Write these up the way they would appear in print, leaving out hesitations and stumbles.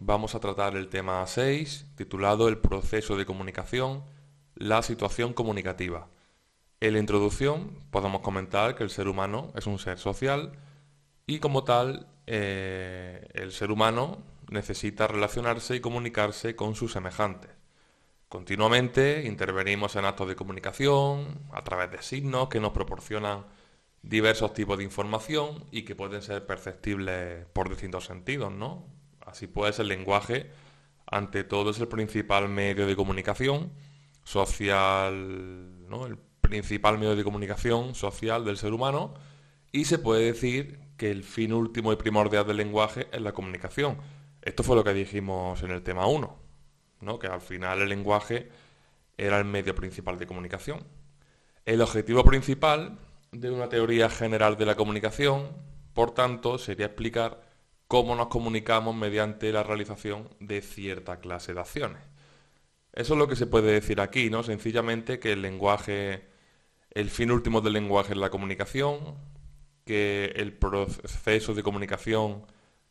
vamos a tratar el tema 6, titulado El proceso de comunicación, la situación comunicativa. En la introducción podemos comentar que el ser humano es un ser social y como tal el ser humano necesita relacionarse y comunicarse con sus semejantes. Continuamente intervenimos en actos de comunicación a través de signos que nos proporcionan diversos tipos de información y que pueden ser perceptibles por distintos sentidos, ¿no? Así pues, el lenguaje, ante todo, es el principal medio de comunicación social, ¿no? El principal medio de comunicación social del ser humano y se puede decir que el fin último y primordial del lenguaje es la comunicación. Esto fue lo que dijimos en el tema uno, ¿no? Que al final el lenguaje era el medio principal de comunicación. El objetivo principal de una teoría general de la comunicación, por tanto, sería explicar cómo nos comunicamos mediante la realización de cierta clase de acciones. Eso es lo que se puede decir aquí, ¿no? Sencillamente que el lenguaje, el fin último del lenguaje es la comunicación, que el proceso de comunicación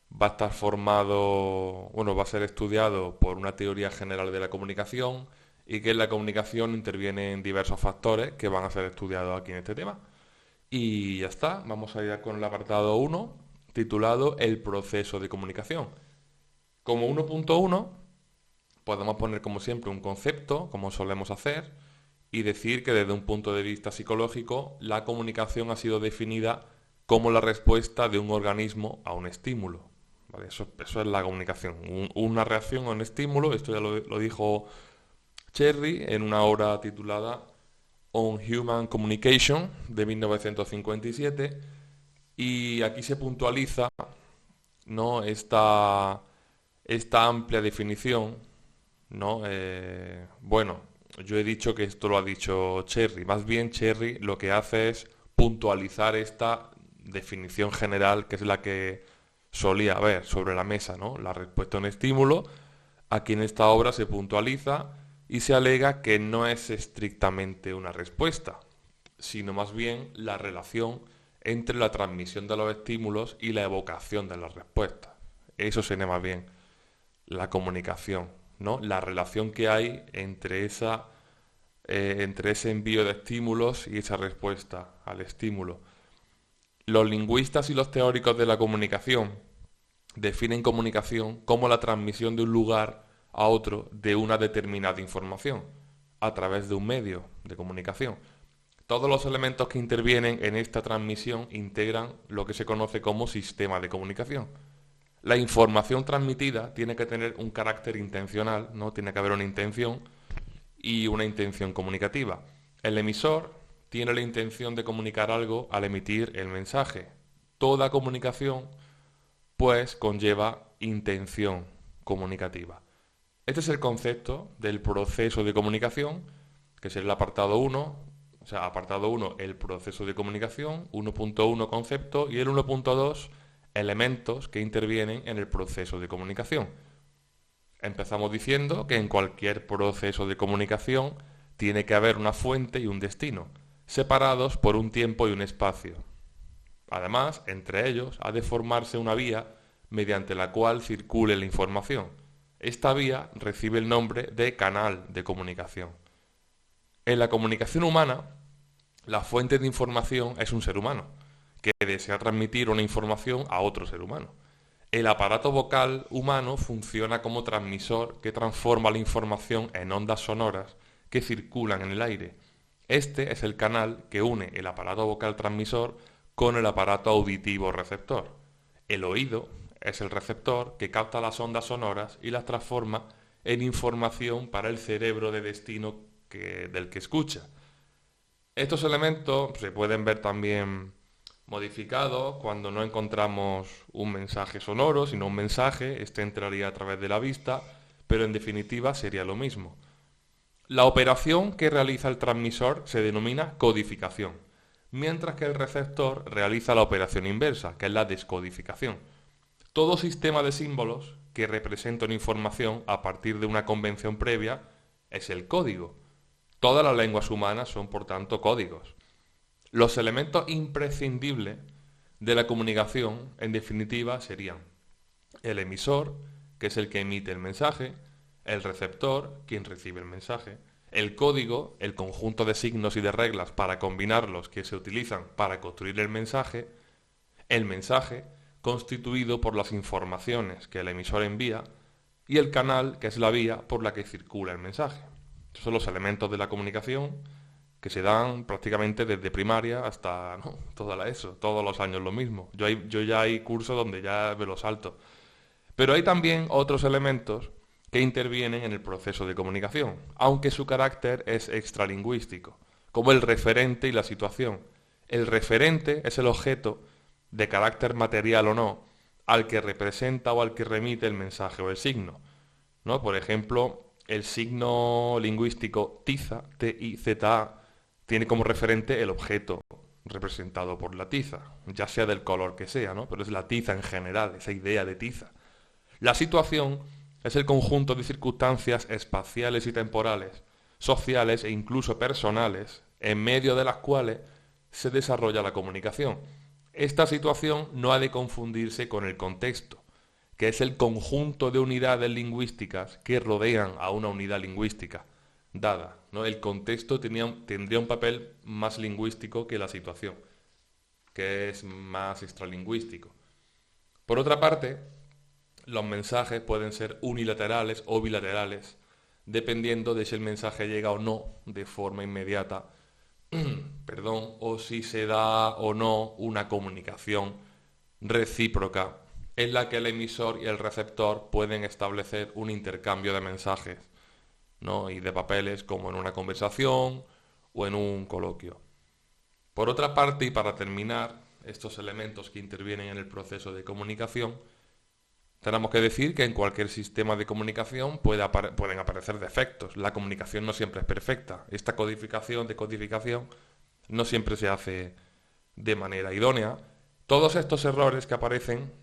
va a estar formado, bueno, va a ser estudiado por una teoría general de la comunicación y que en la comunicación intervienen diversos factores que van a ser estudiados aquí en este tema. Y ya está, vamos a ir con el apartado uno titulado El proceso de comunicación. Como 1.1 podemos poner como siempre un concepto, como solemos hacer, y decir que desde un punto de vista psicológico la comunicación ha sido definida como la respuesta de un organismo a un estímulo. ¿Vale? Eso es la comunicación. Una reacción a un estímulo, esto ya lo dijo Cherry en una obra titulada On Human Communication de 1957 y aquí se puntualiza, ¿no? esta amplia definición, ¿no? Bueno, yo he dicho que esto lo ha dicho Cherry, más bien Cherry lo que hace es puntualizar esta definición general que es la que solía haber sobre la mesa, ¿no? La respuesta a un estímulo. Aquí en esta obra se puntualiza y se alega que no es estrictamente una respuesta, sino más bien la relación entre la transmisión de los estímulos y la evocación de las respuestas. Eso sería más bien la comunicación, ¿no? La relación que hay entre ese envío de estímulos y esa respuesta al estímulo. Los lingüistas y los teóricos de la comunicación definen comunicación como la transmisión de un lugar a otro de una determinada información a través de un medio de comunicación. Todos los elementos que intervienen en esta transmisión integran lo que se conoce como sistema de comunicación. La información transmitida tiene que tener un carácter intencional, ¿no? Tiene que haber una intención y una intención comunicativa. El emisor tiene la intención de comunicar algo al emitir el mensaje. Toda comunicación pues conlleva intención comunicativa. Este es el concepto del proceso de comunicación, que es el apartado uno, o sea, apartado uno el proceso de comunicación, 1.1 concepto y el 1.2 elementos que intervienen en el proceso de comunicación. Empezamos diciendo que en cualquier proceso de comunicación tiene que haber una fuente y un destino, separados por un tiempo y un espacio. Además, entre ellos ha de formarse una vía mediante la cual circule la información. Esta vía recibe el nombre de canal de comunicación. En la comunicación humana, la fuente de información es un ser humano, que desea transmitir una información a otro ser humano. El aparato vocal humano funciona como transmisor que transforma la información en ondas sonoras que circulan en el aire. Este es el canal que une el aparato vocal transmisor con el aparato auditivo receptor. El oído es el receptor que capta las ondas sonoras y las transforma en información para el cerebro de destino del que escucha. Estos elementos se pueden ver también modificados cuando no encontramos un mensaje sonoro, sino un mensaje, este entraría a través de la vista, pero en definitiva sería lo mismo. La operación que realiza el transmisor se denomina codificación, mientras que el receptor realiza la operación inversa, que es la descodificación. Todo sistema de símbolos que representa una información a partir de una convención previa es el código. Todas las lenguas humanas son, por tanto, códigos. Los elementos imprescindibles de la comunicación, en definitiva, serían el emisor, que es el que emite el mensaje, el receptor, quien recibe el mensaje, el código, el conjunto de signos y de reglas para combinarlos que se utilizan para construir el mensaje, constituido por las informaciones que el emisor envía, y el canal, que es la vía por la que circula el mensaje. Estos son los elementos de la comunicación que se dan prácticamente desde primaria hasta toda la ESO, todos los años lo mismo. Yo ya hay cursos donde ya me lo salto. Pero hay también otros elementos que intervienen en el proceso de comunicación, aunque su carácter es extralingüístico, como el referente y la situación. El referente es el objeto, de carácter material o no, al que representa o al que remite el mensaje o el signo, ¿no? Por ejemplo, el signo lingüístico tiza, T-I-Z-A, tiene como referente el objeto representado por la tiza, ya sea del color que sea, ¿no? Pero es la tiza en general, esa idea de tiza. La situación es el conjunto de circunstancias espaciales y temporales, sociales e incluso personales, en medio de las cuales se desarrolla la comunicación. Esta situación no ha de confundirse con el contexto, que es el conjunto de unidades lingüísticas que rodean a una unidad lingüística dada, ¿no? El contexto tendría un papel más lingüístico que la situación, que es más extralingüístico. Por otra parte, los mensajes pueden ser unilaterales o bilaterales, dependiendo de si el mensaje llega o no de forma inmediata, o si se da o no una comunicación recíproca en la que el emisor y el receptor pueden establecer un intercambio de mensajes, ¿no? Y de papeles, como en una conversación o en un coloquio. Por otra parte, y para terminar, estos elementos que intervienen en el proceso de comunicación, tenemos que decir que en cualquier sistema de comunicación pueden aparecer defectos. La comunicación no siempre es perfecta. Esta decodificación, no siempre se hace de manera idónea. Todos estos errores que aparecen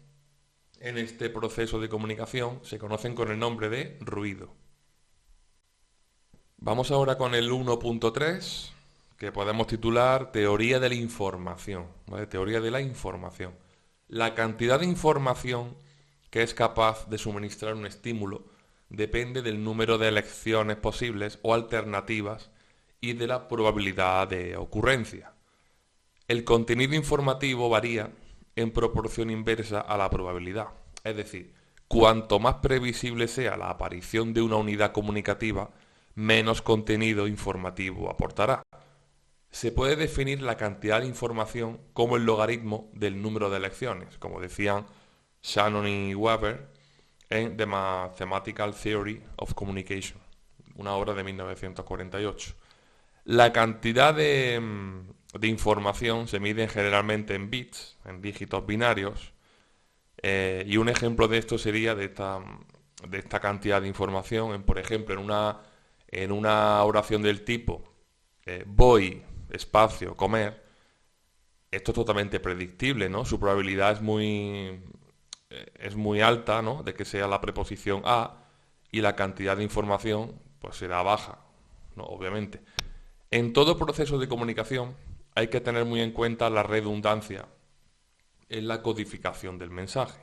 en este proceso de comunicación se conocen con el nombre de ruido. Vamos ahora con el 1.3, que podemos titular Teoría de la información, ¿vale? Teoría de la información. La cantidad de información que es capaz de suministrar un estímulo depende del número de elecciones posibles o alternativas y de la probabilidad de ocurrencia. El contenido informativo varía en proporción inversa a la probabilidad, es decir, cuanto más previsible sea la aparición de una unidad comunicativa, menos contenido informativo aportará. Se puede definir la cantidad de información como el logaritmo del número de elecciones, como decían Shannon y Weber en The Mathematical Theory of Communication, una obra de 1948. La cantidad de información se mide generalmente en bits, en dígitos binarios, y un ejemplo de esto sería de esta cantidad de información, por ejemplo, en una oración del tipo voy, espacio, comer. Esto es totalmente predictible, ¿no? Su probabilidad es muy alta, ¿no? De que sea la preposición a, y la cantidad de información pues será baja, ¿no? Obviamente. En todo proceso de comunicación hay que tener muy en cuenta la redundancia en la codificación del mensaje.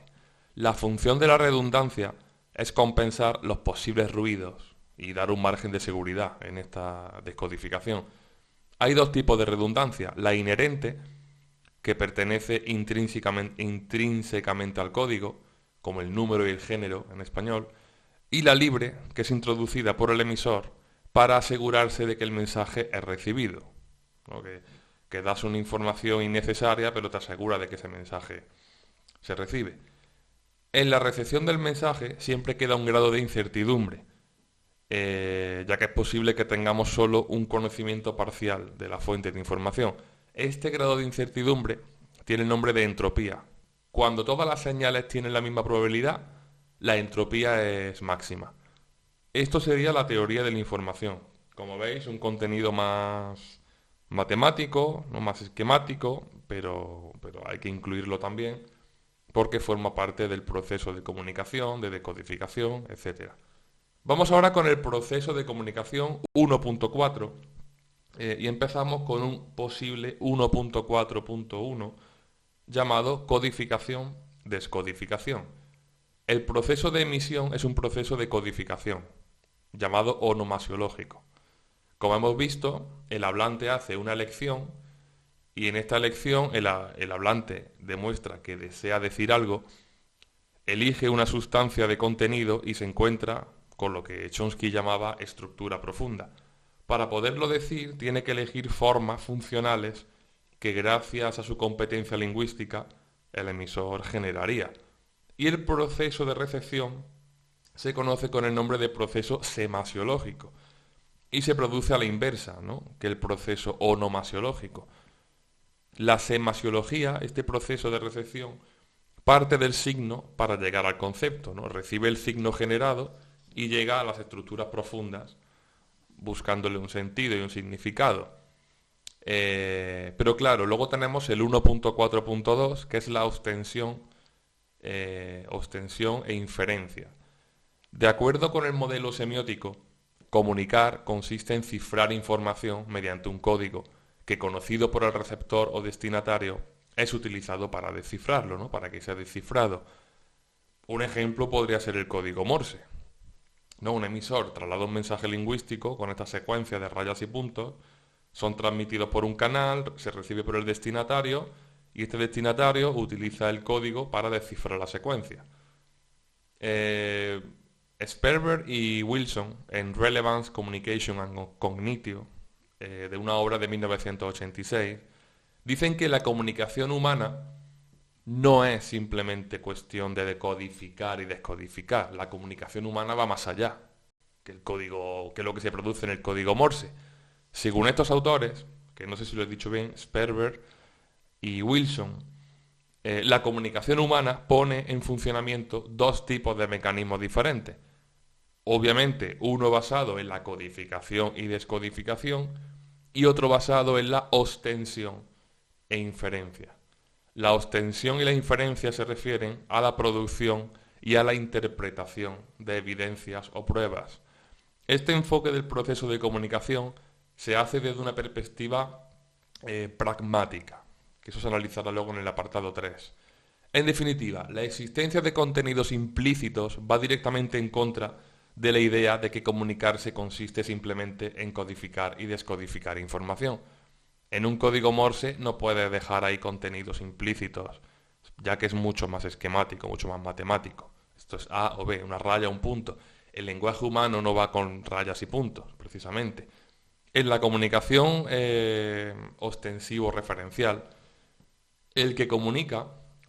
La función de la redundancia es compensar los posibles ruidos y dar un margen de seguridad en esta descodificación. Hay dos tipos de redundancia: la inherente, que pertenece intrínsecamente al código, como el número y el género en español, y la libre, que es introducida por el emisor para asegurarse de que el mensaje es recibido, ¿no? Que das una información innecesaria, pero te asegura de que ese mensaje se recibe. En la recepción del mensaje siempre queda un grado de incertidumbre, ya que es posible que tengamos solo un conocimiento parcial de la fuente de información. Este grado de incertidumbre tiene el nombre de entropía. Cuando todas las señales tienen la misma probabilidad, la entropía es máxima. Esto sería la teoría de la información. Como veis, un contenido más matemático, no más esquemático, pero hay que incluirlo también porque forma parte del proceso de comunicación, de decodificación, etc. Vamos ahora con el proceso de comunicación 1.4 y empezamos con un posible 1.4.1 llamado codificación-descodificación. El proceso de emisión es un proceso de codificación, llamado onomasiológico. Como hemos visto, el hablante hace una elección y en esta elección el hablante demuestra que desea decir algo, elige una sustancia de contenido y se encuentra con lo que Chomsky llamaba estructura profunda. Para poderlo decir, tiene que elegir formas funcionales que gracias a su competencia lingüística el emisor generaría. Y el proceso de recepción se conoce con el nombre de proceso semasiológico y se produce a la inversa, ¿no?, que el proceso onomasiológico. La semasiología, este proceso de recepción, parte del signo para llegar al concepto, ¿no? Recibe el signo generado y llega a las estructuras profundas buscándole un sentido y un significado. Pero claro, luego tenemos el 1.4.2, que es la ostensión e inferencia. De acuerdo con el modelo semiótico, comunicar consiste en cifrar información mediante un código que, conocido por el receptor o destinatario, es utilizado para descifrarlo, ¿no?, para que sea descifrado. Un ejemplo podría ser el código Morse, ¿no? Un emisor traslada un mensaje lingüístico con esta secuencia de rayas y puntos, son transmitidos por un canal, se recibe por el destinatario y este destinatario utiliza el código para descifrar la secuencia. Sperber y Wilson, en Relevance, Communication and Cognition, de una obra de 1986, dicen que la comunicación humana no es simplemente cuestión de decodificar y descodificar. La comunicación humana va más allá que el código, que lo que se produce en el código Morse. Según estos autores, que no sé si lo he dicho bien, Sperber y Wilson, la comunicación humana pone en funcionamiento dos tipos de mecanismos diferentes. Obviamente, uno basado en la codificación y descodificación y otro basado en la ostensión e inferencia. La ostensión y la inferencia se refieren a la producción y a la interpretación de evidencias o pruebas. Este enfoque del proceso de comunicación se hace desde una perspectiva pragmática, que eso se analizará luego en el apartado 3. En definitiva, la existencia de contenidos implícitos va directamente en contra de la idea de que comunicarse consiste simplemente en codificar y descodificar información. En un código Morse no puedes dejar ahí contenidos implícitos, ya que es mucho más esquemático, mucho más matemático. Esto es A o B, una raya, un punto. El lenguaje humano no va con rayas y puntos, precisamente. En la comunicación ostensivo-referencial, el que comunica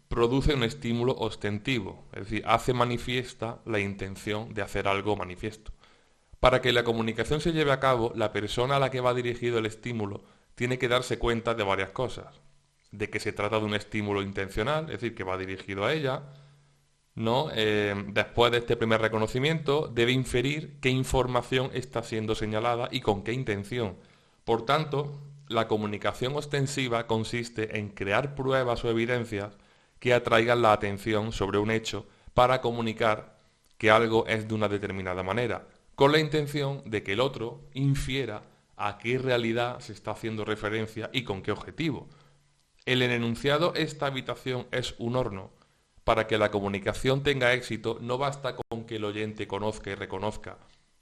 produce un estímulo ostentivo, es decir, hace manifiesta la intención de hacer algo manifiesto. Para que la comunicación se lleve a cabo, la persona a la que va dirigido el estímulo tiene que darse cuenta de varias cosas. De que se trata de un estímulo intencional, es decir, que va dirigido a ella, ¿no? Después de este primer reconocimiento, debe inferir qué información está siendo señalada y con qué intención. Por tanto, la comunicación ostensiva consiste en crear pruebas o evidencias que atraigan la atención sobre un hecho para comunicar que algo es de una determinada manera, con la intención de que el otro infiera a qué realidad se está haciendo referencia y con qué objetivo. En el enunciado esta habitación es un horno. Para que la comunicación tenga éxito no basta con que el oyente conozca y reconozca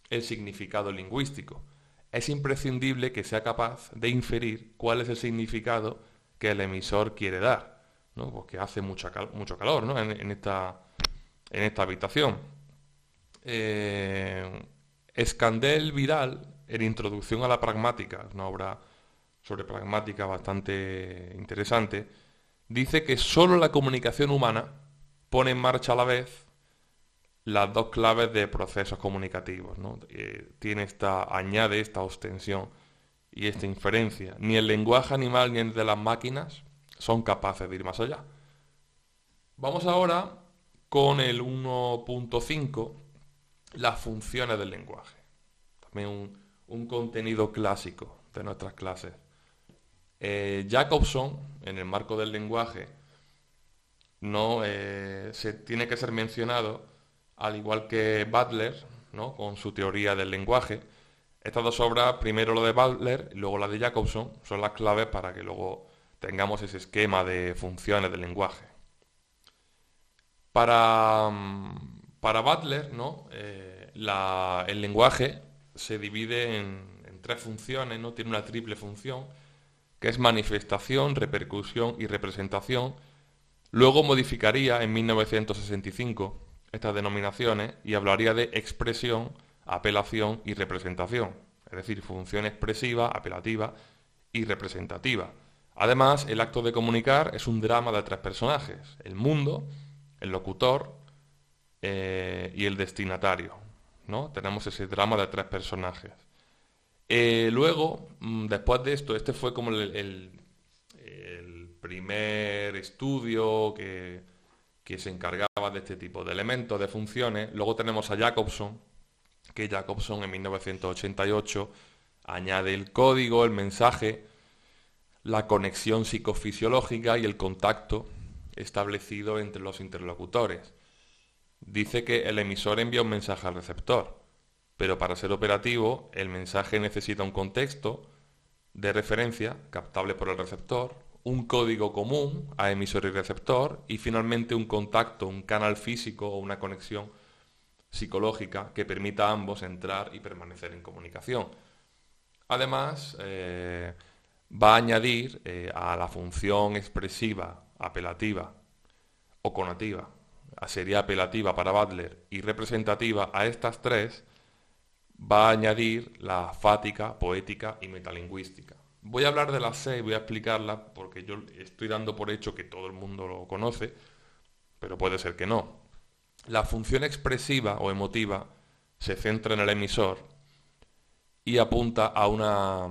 el significado lingüístico. Es imprescindible que sea capaz de inferir cuál es el significado que el emisor quiere dar, ¿no? Porque hace mucho calor, ¿no?, en esta habitación. Escandel Vidal, en Introducción a la Pragmática, una obra sobre pragmática bastante interesante, dice que sólo la comunicación humana pone en marcha a la vez las dos claves de procesos comunicativos, ¿no? Añade esta ostensión y esta inferencia. Ni el lenguaje animal ni el de las máquinas son capaces de ir más allá. Vamos ahora con el 1.5, las funciones del lenguaje. También un contenido clásico de nuestras clases. Jacobson, en el marco del lenguaje, no se tiene que ser mencionado, al igual que Butler, ¿no?, con su teoría del lenguaje. Estas dos obras, primero lo de Butler y luego la de Jacobson, son las claves para que luego tengamos ese esquema de funciones del lenguaje. Para Butler, ¿no? El lenguaje se divide en tres funciones, ¿no? Tiene una triple función, que es manifestación, repercusión y representación. Luego modificaría en 1965 estas denominaciones y hablaría de expresión, apelación y representación, es decir, función expresiva, apelativa y representativa. Además, el acto de comunicar es un drama de tres personajes: el mundo, el locutor y el destinatario, ¿no? Tenemos ese drama de tres personajes. Luego, después de esto, este fue como el primer estudio que se encargaba de este tipo de elementos, de funciones. Luego tenemos a Jacobson, que Jacobson en 1988 añade el código, el mensaje, la conexión psicofisiológica y el contacto establecido entre los interlocutores. Dice que el emisor envía un mensaje al receptor, pero para ser operativo el mensaje necesita un contexto de referencia captable por el receptor, un código común a emisor y receptor y finalmente un contacto, un canal físico o una conexión psicológica que permita a ambos entrar y permanecer en comunicación. Además, va a añadir a la función expresiva, apelativa o conativa, sería apelativa para Butler, y representativa. A estas tres va a añadir la fática, poética y metalingüística. Voy a hablar de las seis, voy a explicarlas porque yo estoy dando por hecho que todo el mundo lo conoce, pero puede ser que no. La función expresiva o emotiva se centra en el emisor y apunta a una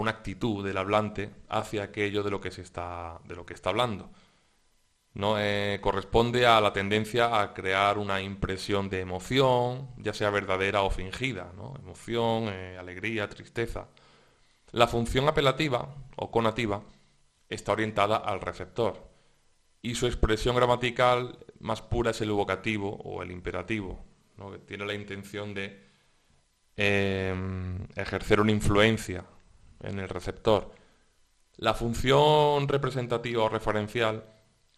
actitud del hablante hacia aquello de lo que está hablando. ¿No? Corresponde a la tendencia a crear una impresión de emoción, ya sea verdadera o fingida, ¿no? Emoción, alegría, tristeza. La función apelativa o conativa está orientada al receptor y su expresión gramatical más pura es el vocativo o el imperativo, ¿no? Que tiene la intención de ejercer una influencia en el receptor. La función representativa o referencial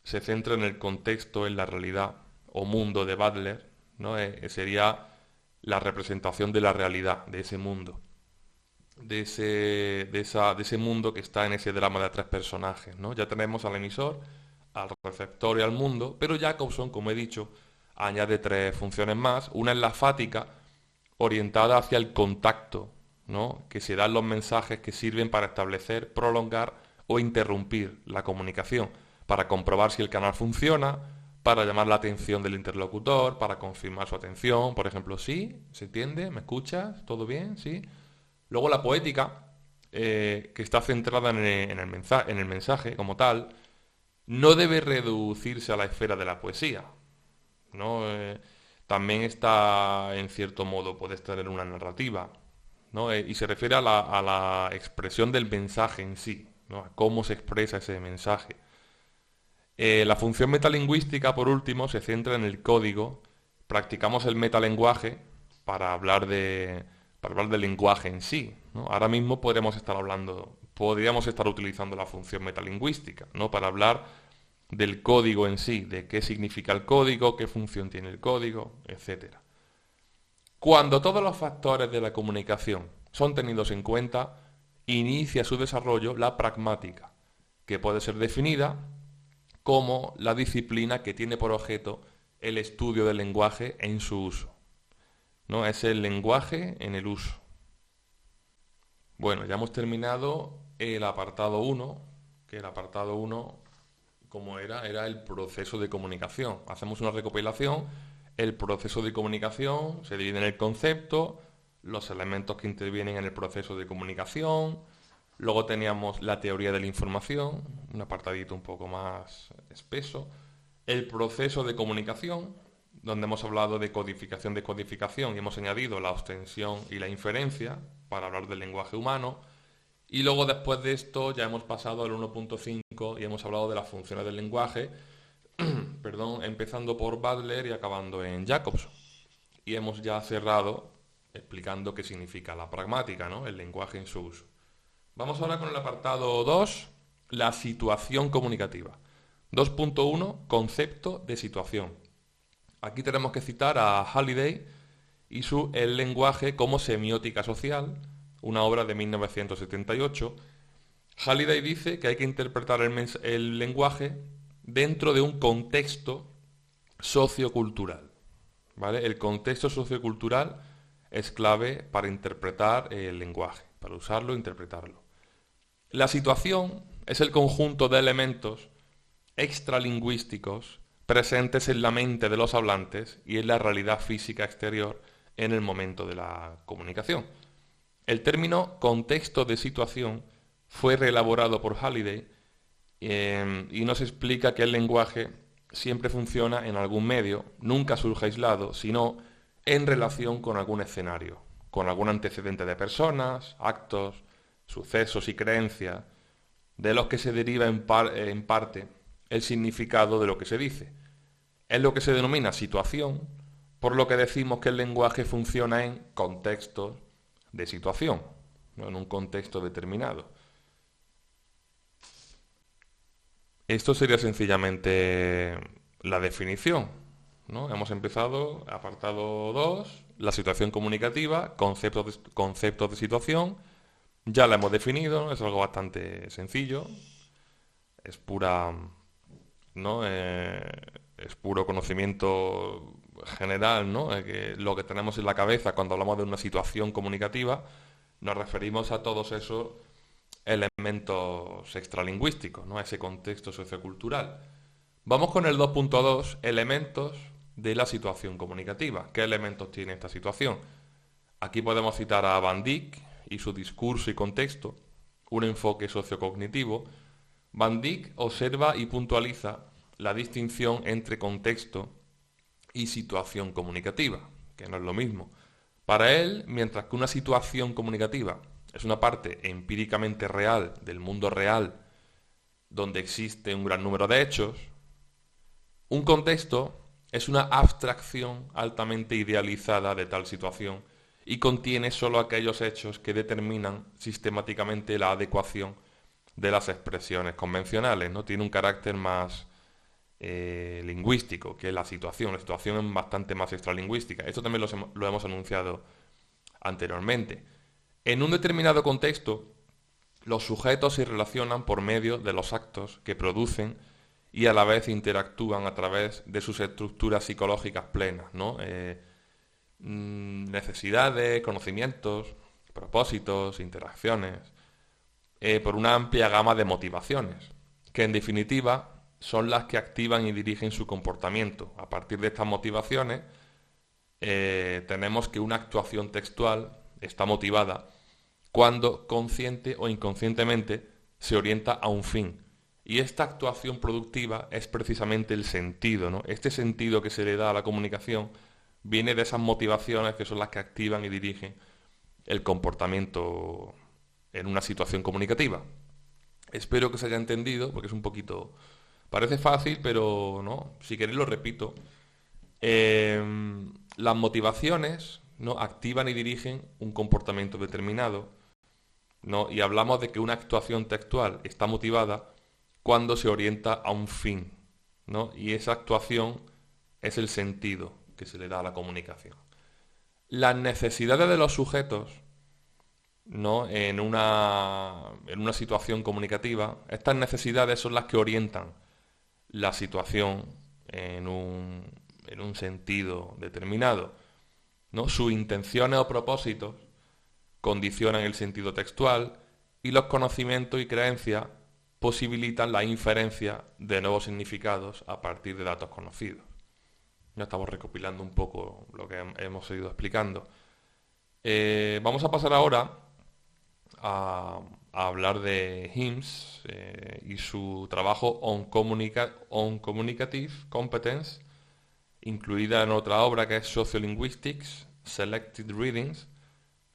se centra en el contexto, en la realidad o mundo de Butler, ¿no? Sería la representación de la realidad, de ese mundo, de ese mundo que está en ese drama de tres personajes, ¿no? Ya tenemos al emisor, al receptor y al mundo, pero Jacobson, como he dicho, añade tres funciones más. Una es la fática, orientada hacia el contacto, ¿no? Que se dan los mensajes que sirven para establecer, prolongar o interrumpir la comunicación, para comprobar si el canal funciona, para llamar la atención del interlocutor, para confirmar su atención, por ejemplo, ¿sí? ¿Se entiende? ¿Me escuchas? ¿Todo bien? ¿Sí? Luego la poética, que está centrada en el mensaje como tal, no debe reducirse a la esfera de la poesía, ¿no? También está, en cierto modo, puedes tener una narrativa, ¿no? Y se refiere a la expresión del mensaje en sí, ¿no? A cómo se expresa ese mensaje. La función metalingüística, por último, se centra en el código. Practicamos el metalenguaje para hablar del lenguaje en sí, ¿no? Ahora mismo podríamos estar utilizando la función metalingüística, ¿no? Para hablar del código en sí, de qué significa el código, qué función tiene el código, etc. Cuando todos los factores de la comunicación son tenidos en cuenta, inicia su desarrollo la pragmática, que puede ser definida como la disciplina que tiene por objeto el estudio del lenguaje en su uso, ¿no? Es el lenguaje en el uso. Bueno, ya hemos terminado el apartado 1, que el apartado 1, como era el proceso de comunicación. Hacemos una recopilación. El proceso de comunicación se divide en el concepto, los elementos que intervienen en el proceso de comunicación. Luego teníamos la teoría de la información, un apartadito un poco más espeso. El proceso de comunicación, donde hemos hablado de codificación y hemos añadido la ostensión y la inferencia para hablar del lenguaje humano. Y luego, después de esto, ya hemos pasado al 1.5 y hemos hablado de las funciones del lenguaje, perdón, empezando por Butler y acabando en Jacobson. Y hemos ya cerrado explicando qué significa la pragmática, ¿no? El lenguaje en su uso. Vamos ahora con el apartado 2, la situación comunicativa. 2.1, concepto de situación. Aquí tenemos que citar a Halliday y su El lenguaje como semiótica social, una obra de 1978. Halliday dice que hay que interpretar el lenguaje dentro de un contexto sociocultural, ¿vale? El contexto sociocultural es clave para interpretar el lenguaje, para usarlo e interpretarlo. La situación es el conjunto de elementos extralingüísticos presentes en la mente de los hablantes y en la realidad física exterior en el momento de la comunicación. El término contexto de situación fue reelaborado por Halliday y nos explica que el lenguaje siempre funciona en algún medio, nunca surge aislado, sino en relación con algún escenario, con algún antecedente de personas, actos, sucesos y creencias, de los que se deriva en parte el significado de lo que se dice. Es lo que se denomina situación, por lo que decimos que el lenguaje funciona en contextos de situación, no en un contexto determinado. Esto sería sencillamente la definición, ¿no? Hemos empezado, apartado 2, la situación comunicativa, conceptos de situación. Ya la hemos definido, ¿no? Es algo bastante sencillo, es pura, ¿no? Es puro conocimiento general, ¿no? Que lo que tenemos en la cabeza cuando hablamos de una situación comunicativa, nos referimos a todos esos elementos extralingüísticos, ¿no? A ese contexto sociocultural. Vamos con el 2.2, elementos de la situación comunicativa. ¿Qué elementos tiene esta situación? Aquí podemos citar a Van Dijk y su discurso y contexto, un enfoque sociocognitivo. Van Dijk observa y puntualiza la distinción entre contexto y situación comunicativa, que no es lo mismo. Para él, mientras que una situación comunicativa es una parte empíricamente real del mundo real, donde existe un gran número de hechos, un contexto es una abstracción altamente idealizada de tal situación y contiene solo aquellos hechos que determinan sistemáticamente la adecuación de las expresiones convencionales, ¿no? Tiene un carácter más lingüístico que la situación. La situación es bastante más extralingüística. Esto también lo hemos anunciado anteriormente. En un determinado contexto, los sujetos se relacionan por medio de los actos que producen y a la vez interactúan a través de sus estructuras psicológicas plenas, ¿no? Necesidades, conocimientos, propósitos, interacciones, por una amplia gama de motivaciones, que en definitiva son las que activan y dirigen su comportamiento. A partir de estas motivaciones, tenemos que una actuación textual está motivada cuando consciente o inconscientemente se orienta a un fin. Y esta actuación productiva es precisamente el sentido, ¿no? Este sentido que se le da a la comunicación viene de esas motivaciones que son las que activan y dirigen el comportamiento en una situación comunicativa. Espero que se haya entendido, porque es un poquito... Parece fácil, pero no. Si queréis lo repito. Las motivaciones, ¿no? Activan y dirigen un comportamiento determinado, ¿no? Y hablamos de que una actuación textual está motivada cuando se orienta a un fin, ¿no? Y esa actuación es el sentido que se le da a la comunicación. Las necesidades de los sujetos, ¿no? En una situación comunicativa, estas necesidades son las que orientan la situación en un sentido determinado, ¿no? Sus intenciones o propósitos condicionan el sentido textual y los conocimientos y creencias posibilitan la inferencia de nuevos significados a partir de datos conocidos. Ya estamos recopilando un poco lo que hemos ido explicando. Vamos a pasar ahora a hablar de Himes y su trabajo on Communicative Competence, incluida en otra obra que es Sociolinguistics, Selected Readings,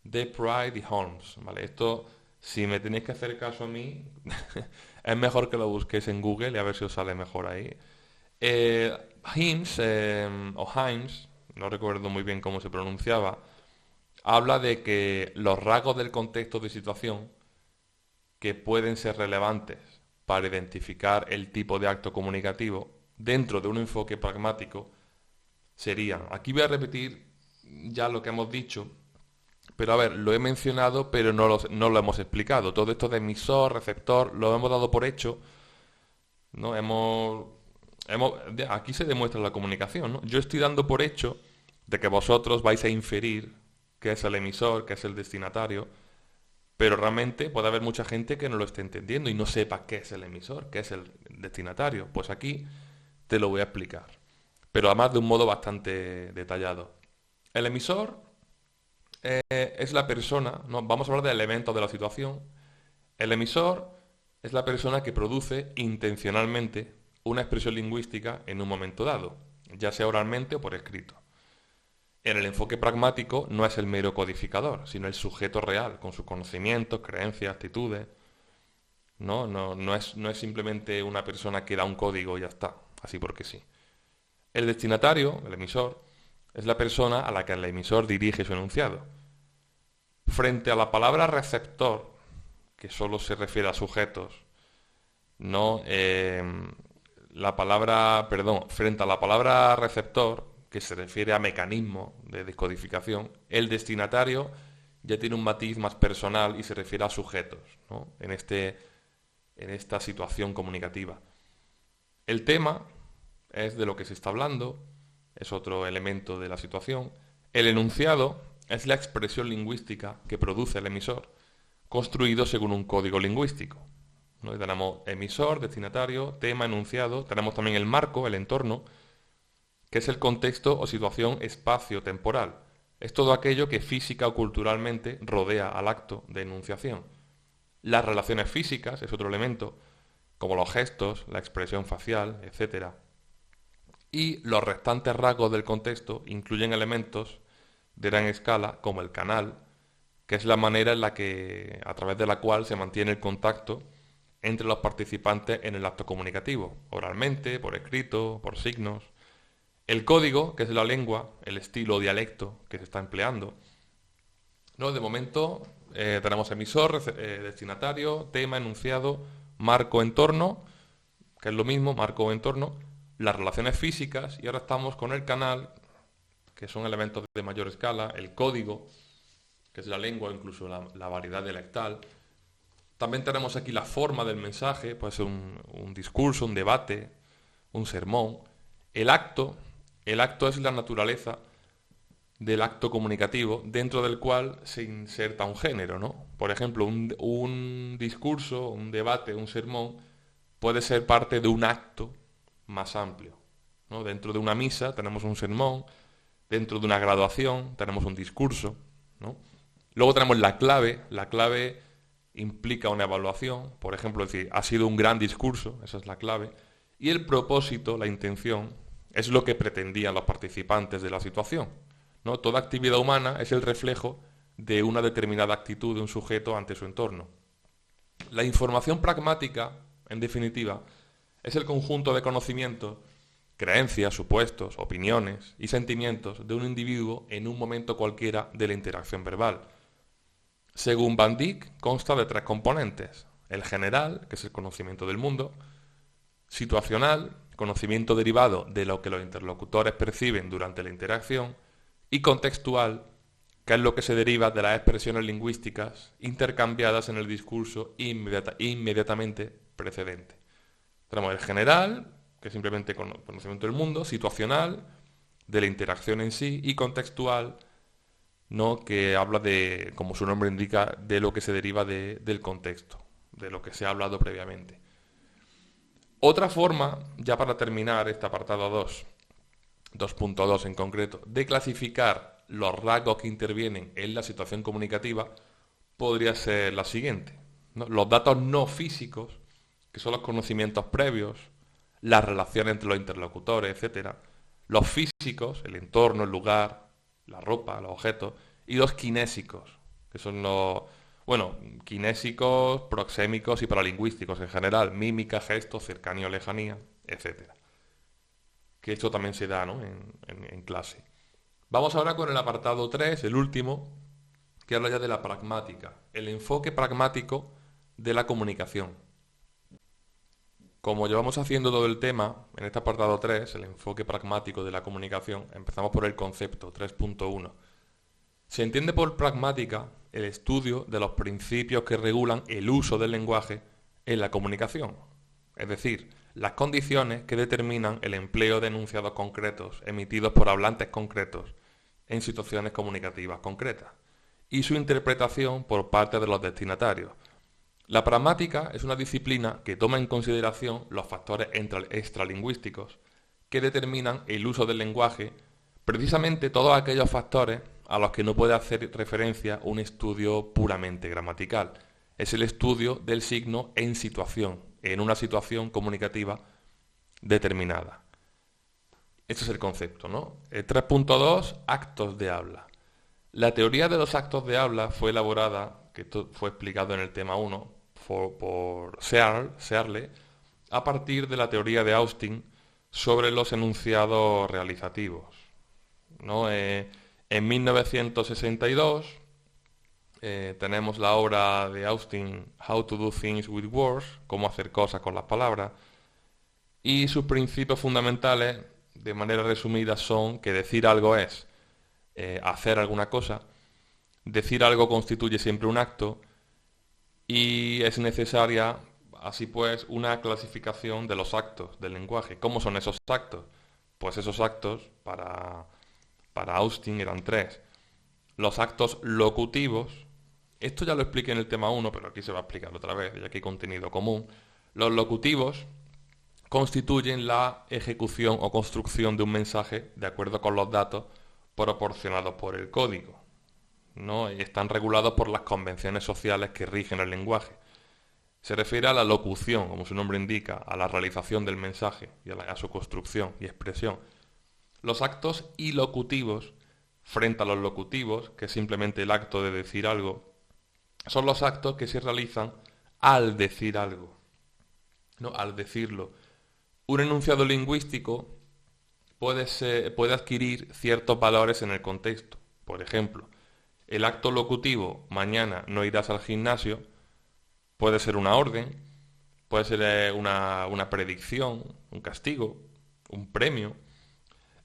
de Pride y Holmes. ¿Vale? Esto, si me tenéis que hacer caso a mí, es mejor que lo busquéis en Google y a ver si os sale mejor ahí. Himes, o Himes, no recuerdo muy bien cómo se pronunciaba, habla de que los rasgos del contexto de situación que pueden ser relevantes para identificar el tipo de acto comunicativo dentro de un enfoque pragmático serían, aquí voy a repetir ya lo que hemos dicho, pero a ver, lo he mencionado, pero no lo hemos explicado. Todo esto de emisor, receptor, lo hemos dado por hecho, ¿no? Aquí se demuestra la comunicación, ¿no? Yo estoy dando por hecho de que vosotros vais a inferir qué es el emisor, qué es el destinatario, pero realmente puede haber mucha gente que no lo esté entendiendo y no sepa qué es el emisor, qué es el destinatario. Pues aquí te lo voy a explicar, pero además de un modo bastante detallado. El emisor es la persona, no, vamos a hablar de elementos de la situación. El emisor es la persona que produce intencionalmente una expresión lingüística en un momento dado, ya sea oralmente o por escrito. En el enfoque pragmático no es el mero codificador, sino el sujeto real, con sus conocimientos, creencias, actitudes. No es simplemente una persona que da un código y ya está, así porque sí. El destinatario, el emisor, es la persona a la que el emisor dirige su enunciado. Frente a la palabra receptor, que solo se refiere a sujetos, no la palabra, perdón, frente a la palabra receptor, que se refiere a mecanismo de descodificación, el destinatario ya tiene un matiz más personal y se refiere a sujetos, ¿no? En esta situación comunicativa. El tema es de lo que se está hablando, es otro elemento de la situación. El enunciado es la expresión lingüística que produce el emisor, construido según un código lingüístico, ¿no? Y tenemos emisor, destinatario, tema, enunciado. Tenemos también el marco, el entorno, que es el contexto o situación espacio-temporal. Es todo aquello que física o culturalmente rodea al acto de enunciación. Las relaciones físicas es otro elemento, como los gestos, la expresión facial, etc. Y los restantes rasgos del contexto incluyen elementos de gran escala, como el canal, que es la manera en la que, a través de la cual se mantiene el contacto entre los participantes en el acto comunicativo, oralmente, por escrito, por signos. El código, que es la lengua, el estilo o dialecto que se está empleando. ¿No? De momento tenemos emisor, destinatario, tema, enunciado, marco, entorno, que es lo mismo, marco o entorno, las relaciones físicas, y ahora estamos con el canal, que son elementos de mayor escala, el código, que es la lengua, incluso la variedad dialectal. También tenemos aquí la forma del mensaje, puede ser un discurso, un debate, un sermón. El acto, el acto es la naturaleza del acto comunicativo dentro del cual se inserta un género, ¿no? Por ejemplo, un discurso, un debate, un sermón puede ser parte de un acto más amplio, ¿no? Dentro de una misa tenemos un sermón, dentro de una graduación tenemos un discurso, ¿no? Luego tenemos la clave implica una evaluación, por ejemplo, decir, ha sido un gran discurso, esa es la clave, y el propósito, la intención, es lo que pretendían los participantes de la situación, ¿no? Toda actividad humana es el reflejo de una determinada actitud de un sujeto ante su entorno. La información pragmática, en definitiva, es el conjunto de conocimientos, creencias, supuestos, opiniones y sentimientos de un individuo en un momento cualquiera de la interacción verbal. Según Van Dijk, consta de tres componentes: el general, que es el conocimiento del mundo; situacional, conocimiento derivado de lo que los interlocutores perciben durante la interacción; y contextual, que es lo que se deriva de las expresiones lingüísticas intercambiadas en el discurso inmediatamente precedente. Tenemos el general, que es simplemente conocimiento del mundo; situacional, de la interacción en sí; y contextual, ¿no? Que habla de, como su nombre indica, de lo que se deriva del contexto, de lo que se ha hablado previamente. Otra forma, ya para terminar este apartado 2.2 en concreto, de clasificar los rasgos que intervienen en la situación comunicativa podría ser la siguiente, ¿no? Los datos no físicos, que son los conocimientos previos, las relaciones entre los interlocutores, etcétera. Los físicos, el entorno, el lugar, la ropa, los objetos. Y los kinésicos, que son los, bueno, kinésicos, proxémicos y paralingüísticos en general: mímica, gestos, cercanía, lejanía, etcétera. Que esto también se da, ¿no? en clase. Vamos ahora con el apartado 3, el último, que habla ya de la pragmática, el enfoque pragmático de la comunicación. Como llevamos haciendo todo el tema, en este apartado 3, el enfoque pragmático de la comunicación, empezamos por el concepto 3.1. Se entiende por pragmática el estudio de los principios que regulan el uso del lenguaje en la comunicación, es decir, las condiciones que determinan el empleo de enunciados concretos emitidos por hablantes concretos en situaciones comunicativas concretas y su interpretación por parte de los destinatarios. La pragmática es una disciplina que toma en consideración los factores extralingüísticos que determinan el uso del lenguaje, precisamente todos aquellos factores a los que no puede hacer referencia un estudio puramente gramatical. Es el estudio del signo en situación, en una situación comunicativa determinada. Este es el concepto, ¿no? El 3.2, actos de habla. La teoría de los actos de habla fue elaborada, que esto fue explicado en el tema 1, por Searle, a partir de la teoría de Austin sobre los enunciados realizativos, ¿no? En 1962 tenemos la obra de Austin, How to Do Things with Words, cómo hacer cosas con las palabras, y sus principios fundamentales, de manera resumida, son que decir algo es hacer alguna cosa, decir algo constituye siempre un acto, y es necesaria, así pues, una clasificación de los actos del lenguaje. ¿Cómo son esos actos? Pues esos actos, para Austin, eran tres. Los actos locutivos, esto ya lo expliqué en el tema 1, pero aquí se va a explicar otra vez, ya que hay contenido común. Los locutivos constituyen la ejecución o construcción de un mensaje de acuerdo con los datos proporcionados por el código, ¿no? Y están regulados por las convenciones sociales que rigen el lenguaje. Se refiere a la locución, como su nombre indica, a la realización del mensaje y a su construcción y expresión. Los actos ilocutivos, frente a los locutivos, que es simplemente el acto de decir algo, son los actos que se realizan al decir algo, ¿no? Al decirlo. Un enunciado lingüístico puede adquirir ciertos valores en el contexto. Por ejemplo, el acto locutivo, mañana no irás al gimnasio, puede ser una orden, puede ser una predicción, un castigo, un premio.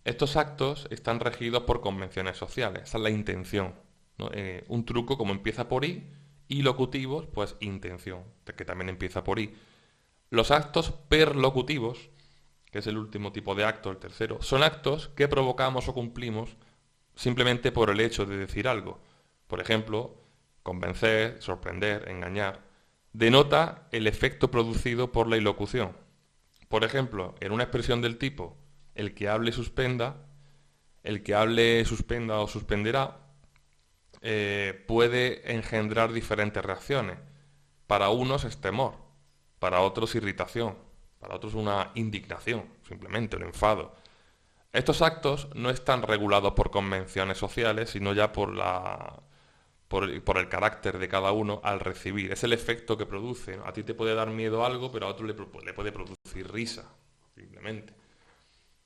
Estos actos están regidos por convenciones sociales, esa es la intención, ¿no? Un truco como empieza por I, y locutivos, pues intención, que también empieza por I. Los actos perlocutivos, que es el último tipo de acto, el tercero, son actos que provocamos o cumplimos simplemente por el hecho de decir algo. Por ejemplo, convencer, sorprender, engañar. Denota el efecto producido por la ilocución. Por ejemplo, en una expresión del tipo el que hable suspenda o suspenderá, puede engendrar diferentes reacciones. Para unos es temor, para otros irritación, para otros una indignación, simplemente un enfado. Estos actos no están regulados por convenciones sociales, sino ya por el carácter de cada uno al recibir. Es el efecto que produce, ¿no? A ti te puede dar miedo algo, pero a otro le puede producir risa, simplemente.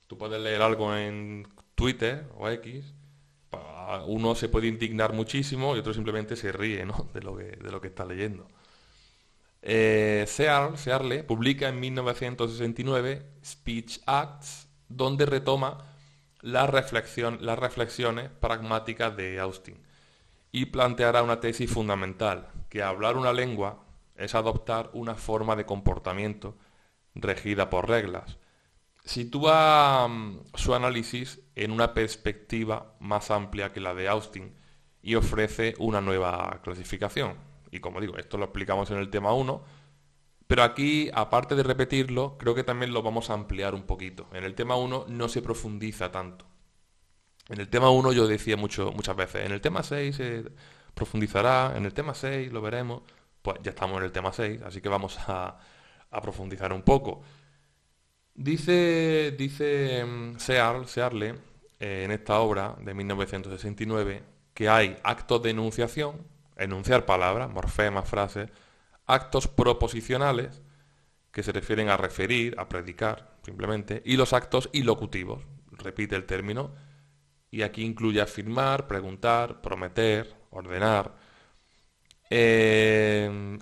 Tú puedes leer algo en Twitter o X, uno se puede indignar muchísimo y otro simplemente se ríe, ¿no? de lo que está leyendo. Searle publica en 1969 Speech Acts, donde retoma las reflexiones pragmáticas de Austin y planteará una tesis fundamental, que hablar una lengua es adoptar una forma de comportamiento regida por reglas. Sitúa su análisis en una perspectiva más amplia que la de Austin y ofrece una nueva clasificación. Y como digo, esto lo explicamos en el tema 1, pero aquí, aparte de repetirlo, creo que también lo vamos a ampliar un poquito. En el tema 1 no se profundiza tanto. En el tema 1 yo decía muchas veces, en el tema 6 se profundizará, en el tema 6 lo veremos. Pues ya estamos en el tema 6, así que vamos a profundizar un poco. Dice Searle, en esta obra de 1969, que hay actos de enunciación, enunciar palabras, morfemas, frases, actos proposicionales, que se refieren a referir, a predicar, simplemente, y los actos ilocutivos, repite el término, y aquí incluye afirmar, preguntar, prometer, ordenar.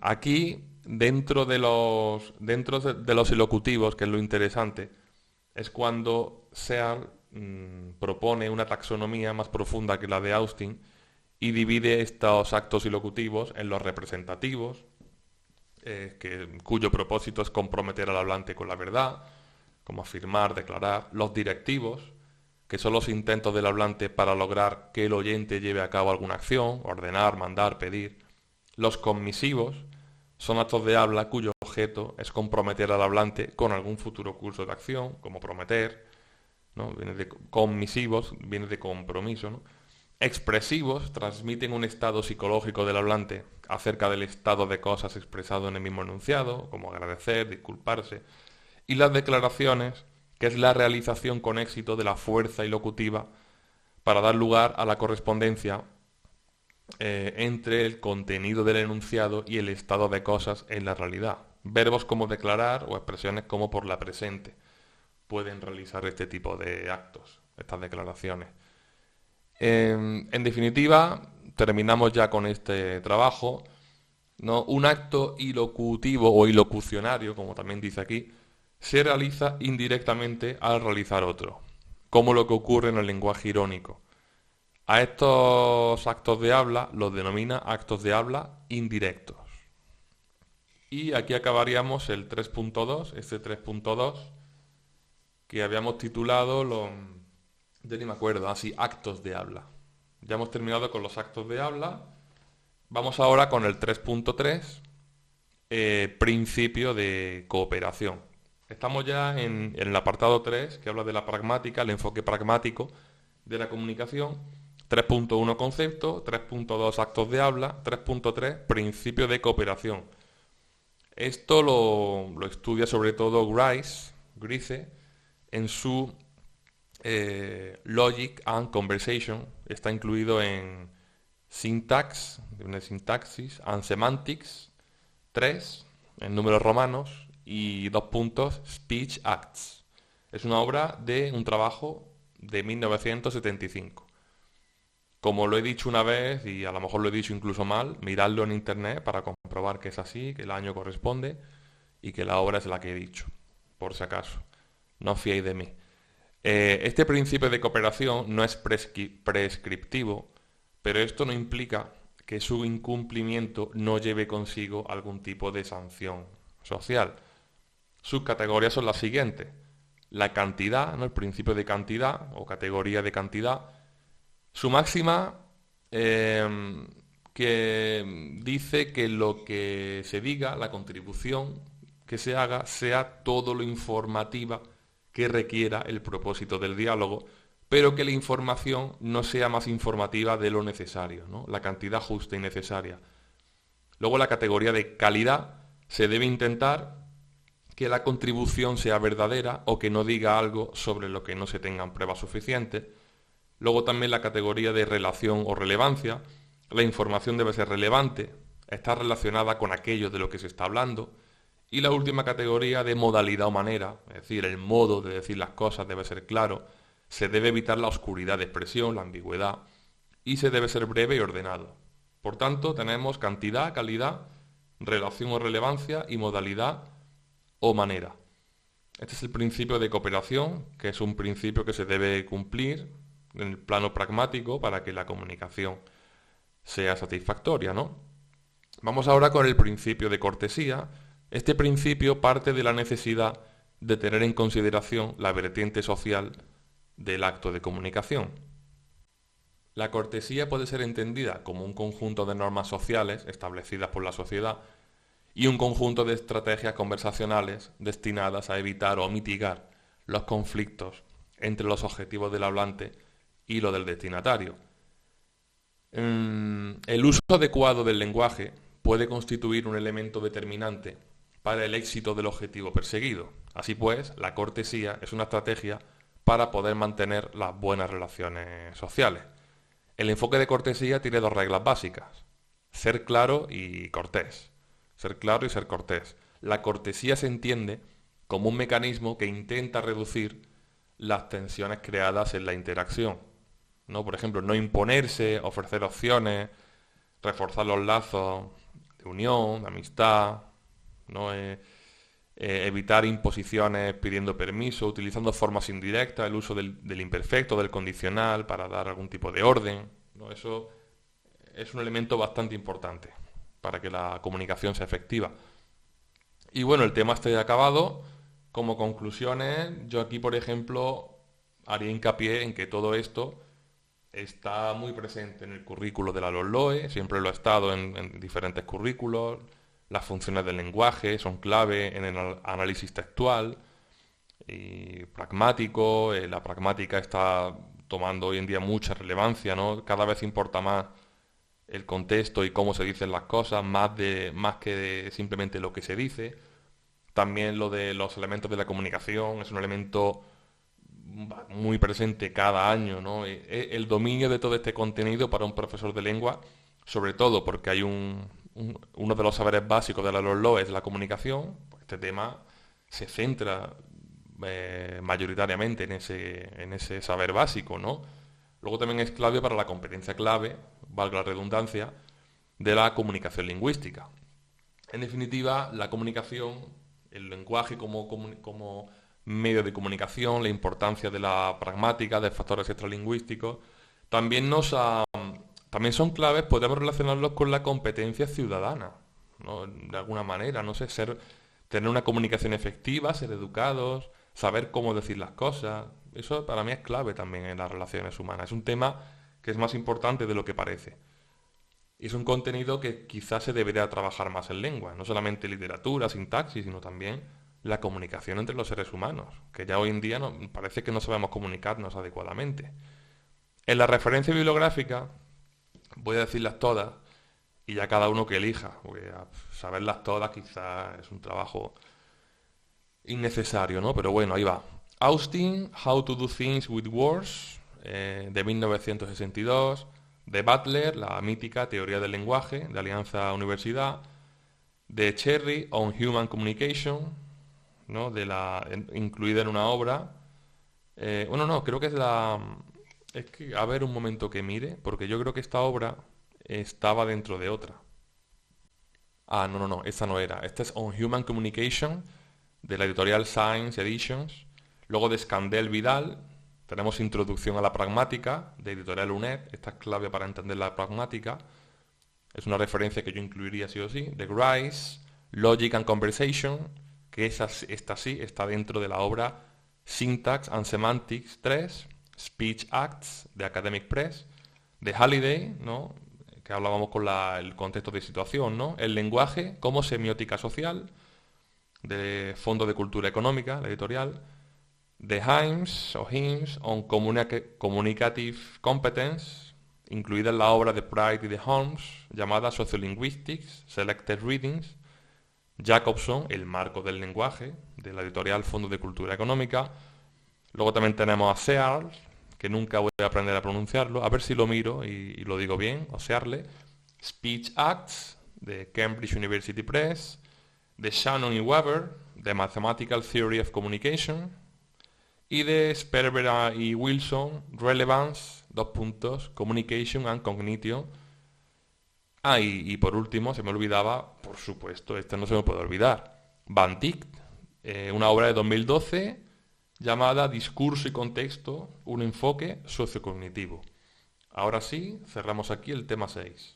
Aquí dentro de los elocutivos, que es lo interesante, es cuando Searle propone una taxonomía más profunda que la de Austin y divide estos actos ilocutivos en los representativos, cuyo propósito es comprometer al hablante con la verdad, como afirmar, declarar; los directivos, que son los intentos del hablante para lograr que el oyente lleve a cabo alguna acción, ordenar, mandar, pedir; los conmisivos son actos de habla cuyo objeto es comprometer al hablante con algún futuro curso de acción, como prometer, ¿no? Viene de conmisivos, viene de compromiso, ¿no? Expresivos transmiten un estado psicológico del hablante acerca del estado de cosas expresado en el mismo enunciado, como agradecer, disculparse; y las declaraciones, que es la realización con éxito de la fuerza ilocutiva para dar lugar a la correspondencia entre el contenido del enunciado y el estado de cosas en la realidad. Verbos como declarar o expresiones como por la presente pueden realizar este tipo de actos, estas declaraciones. En definitiva, terminamos ya con este trabajo, ¿no? Un acto ilocutivo o ilocucionario, como también dice aquí, se realiza indirectamente al realizar otro, como lo que ocurre en el lenguaje irónico. A estos actos de habla los denomina actos de habla indirectos. Y aquí acabaríamos el 3.2, este 3.2, que habíamos titulado yo ni me acuerdo, así, actos de habla. Ya hemos terminado con los actos de habla. Vamos ahora con el 3.3, principio de cooperación. Estamos ya en el apartado 3, que habla de la pragmática, el enfoque pragmático de la comunicación. 3.1 concepto, 3.2 actos de habla, 3.3 principio de cooperación. Esto lo estudia sobre todo Grice, en su Logic and Conversation. Está incluido en Syntax, Sintaxis and Semantics 3, en números romanos, y 2 puntos, Speech Acts. Es una obra de un trabajo de 1975. Como lo he dicho una vez, y a lo mejor lo he dicho incluso mal, miradlo en internet para comprobar que es así, que el año corresponde y que la obra es la que he dicho, por si acaso. No os fiéis de mí. Este principio de cooperación no es prescriptivo, pero esto no implica que su incumplimiento no lleve consigo algún tipo de sanción social. Sus categorías son las siguientes: la cantidad, ¿no? El principio de cantidad o categoría de cantidad. Su máxima, que dice que lo que se diga, la contribución que se haga, sea todo lo informativa que requiera el propósito del diálogo, pero que la información no sea más informativa de lo necesario, ¿no? La cantidad justa y necesaria. Luego, la categoría de calidad: se debe intentar que la contribución sea verdadera o que no diga algo sobre lo que no se tengan pruebas suficientes. Luego también la categoría de relación o relevancia: la información debe ser relevante, está relacionada con aquello de lo que se está hablando. Y la última categoría de modalidad o manera, es decir, el modo de decir las cosas debe ser claro, se debe evitar la oscuridad de expresión, la ambigüedad, y se debe ser breve y ordenado. Por tanto, tenemos cantidad, calidad, relación o relevancia y modalidad o manera. Este es el principio de cooperación, que es un principio que se debe cumplir en el plano pragmático para que la comunicación sea satisfactoria, ¿no? Vamos ahora con el principio de cortesía. Este principio parte de la necesidad de tener en consideración la vertiente social del acto de comunicación. La cortesía puede ser entendida como un conjunto de normas sociales establecidas por la sociedad y un conjunto de estrategias conversacionales destinadas a evitar o mitigar los conflictos entre los objetivos del hablante y los del destinatario. El uso adecuado del lenguaje puede constituir un elemento determinante para el éxito del objetivo perseguido. Así pues, la cortesía es una estrategia para poder mantener las buenas relaciones sociales. El enfoque de cortesía tiene dos reglas básicas: ser claro y cortés. Ser claro y ser cortés. La cortesía se entiende como un mecanismo que intenta reducir las tensiones creadas en la interacción, ¿no? Por ejemplo, no imponerse, ofrecer opciones, reforzar los lazos de unión, de amistad, ¿no? Evitar imposiciones pidiendo permiso, utilizando formas indirectas, el uso del imperfecto, del condicional para dar algún tipo de orden, ¿no? Eso es un elemento bastante importante para que la comunicación sea efectiva. Y bueno, el tema está ya acabado. Como conclusiones, yo aquí, por ejemplo, haría hincapié en que todo esto está muy presente en el currículo de la LOE, siempre lo ha estado en diferentes currículos. Las funciones del lenguaje son clave en el análisis textual y pragmático. La pragmática está tomando hoy en día mucha relevancia, ¿no? Cada vez importa más el contexto y cómo se dicen las cosas, más que de simplemente lo que se dice. También lo de los elementos de la comunicación es un elemento muy presente cada año, ¿no? El dominio de todo este contenido para un profesor de lengua, sobre todo porque hay uno de los saberes básicos de la LOE es la comunicación. Pues este tema se centra mayoritariamente en ese saber básico, ¿no? Luego también es clave para la competencia clave, valga la redundancia, de la comunicación lingüística. En definitiva, la comunicación, el lenguaje como medio de comunicación, la importancia de la pragmática, de factores extralingüísticos, también también son claves, podemos relacionarlos con la competencia ciudadana, ¿no? De alguna manera, no sé, tener una comunicación efectiva, ser educados, saber cómo decir las cosas, eso para mí es clave también en las relaciones humanas. Es un tema que es más importante de lo que parece. Y es un contenido que quizás se debería trabajar más en lengua, no solamente literatura, sintaxis, sino también la comunicación entre los seres humanos, que ya hoy en día parece que no sabemos comunicarnos adecuadamente. En la referencia bibliográfica voy a decirlas todas y ya cada uno que elija, porque saberlas todas quizás es un trabajo innecesario, ¿no? Pero bueno, ahí va. Austin, How to Do Things with Words, de 1962. De Butler, la mítica Teoría del Lenguaje, de Alianza Universidad. De Cherry, On Human Communication, ¿no? Incluida en una obra. Bueno, no, creo que es la... Es que, a ver un momento que mire, porque yo creo que esta obra estaba dentro de otra. Ah, no, esta no era. Esta es On Human Communication, de la editorial Science Editions. Luego de Scandell Vidal, tenemos Introducción a la Pragmática, de editorial UNED. Esta es clave para entender la pragmática. Es una referencia que yo incluiría sí o sí. De Grice, Logic and Conversation, que esta sí está dentro de la obra Syntax and Semantics 3, Speech Acts, de Academic Press. De Halliday, ¿no? Que hablábamos con el contexto de situación, ¿no? El lenguaje como semiótica social, de Fondo de Cultura Económica, la editorial. De Himes on Communicative Competence, incluida en la obra de Pride y de Holmes, llamada Sociolinguistics, Selected Readings. Jacobson, El marco del lenguaje, de la editorial Fondo de Cultura Económica. Luego también tenemos a Searle, que nunca voy a aprender a pronunciarlo, a ver si lo miro y lo digo bien, o Searle. Speech Acts, de Cambridge University Press. De Shannon y Weber, The Mathematical Theory of Communication. Y de Sperber y Wilson, Relevance, Communication and Cognition. Ah, y por último, se me olvidaba, por supuesto, este no se me puede olvidar, Van Dijk, una obra de 2012 llamada Discurso y Contexto, un enfoque sociocognitivo. Ahora sí, cerramos aquí el tema 6.